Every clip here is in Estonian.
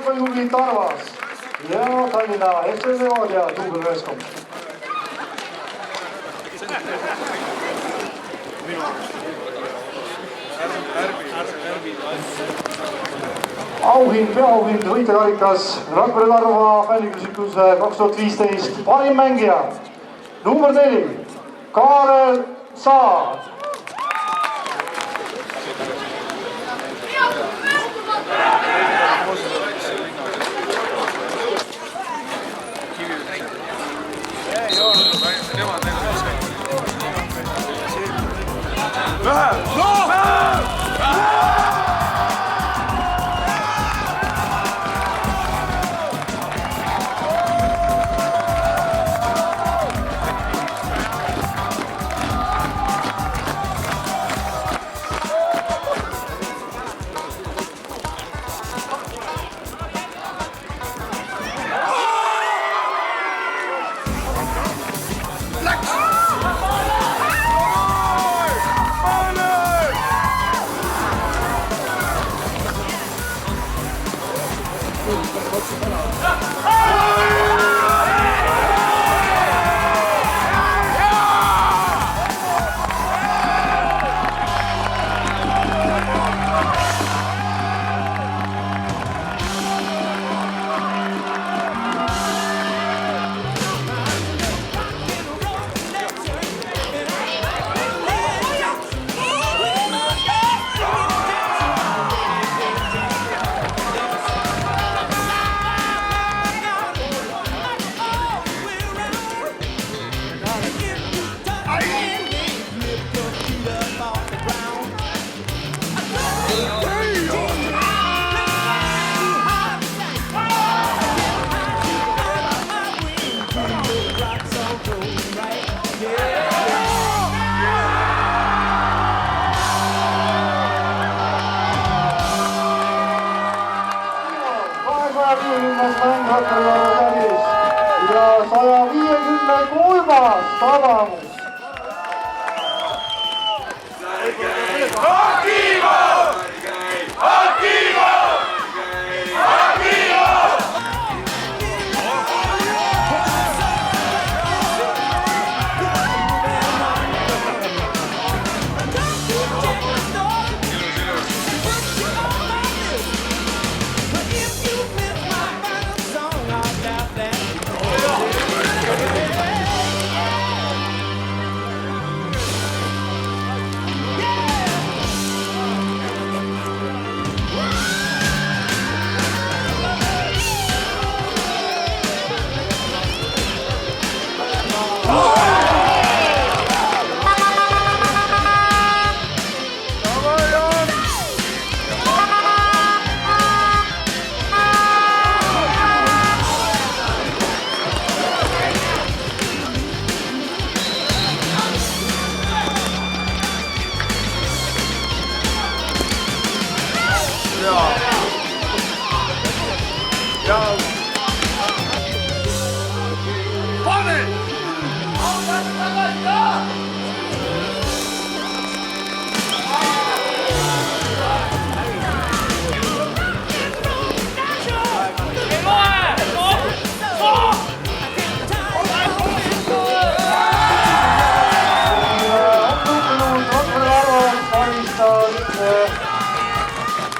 jalgpalliklubi Tarvas ja Tallinna FC Levadia duubelmeeskond. Auhind, peaauhind võitjakarikas Rakvere Tarva fänniküsikluse 2015 parim mängija number 4 Kaarel Saar. Ja 153. tabamus.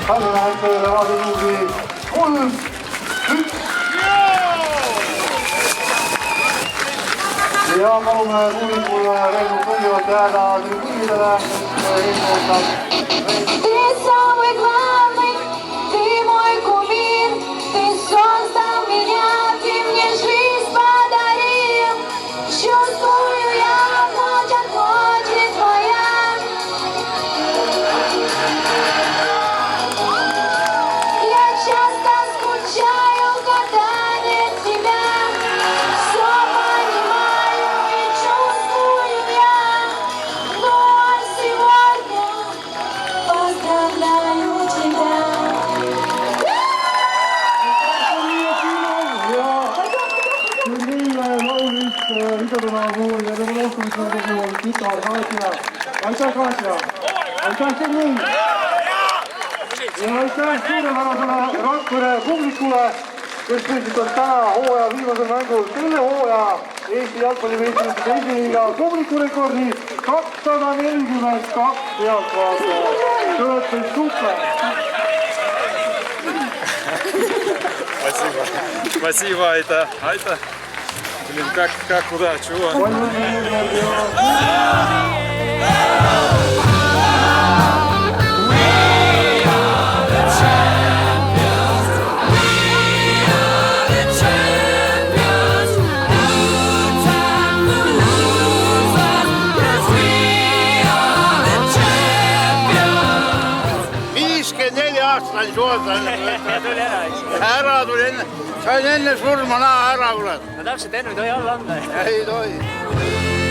Tallinna FC Levadia klubi 3-1. Ja palume publikule veel kõigepealt jääda tribüünidele, sest eesmootab Aitäh, Kaatja! Aitäh, Tõnn! ja aitäh suurepärasele Rakvere publikule, kes püstitas täna hooaja viimasel mängul selle hooaja Eesti jalgpallivõistluste teise liiga publikurekordi 242 pealtvaatajat. Te olete super! Спасибо, это. Блин, куда, чего? Aastani suotan. Ära tuli enne. Sain enne surma näha ära, kuule. No täpselt enne ei tohi alla anda. Ei tohi.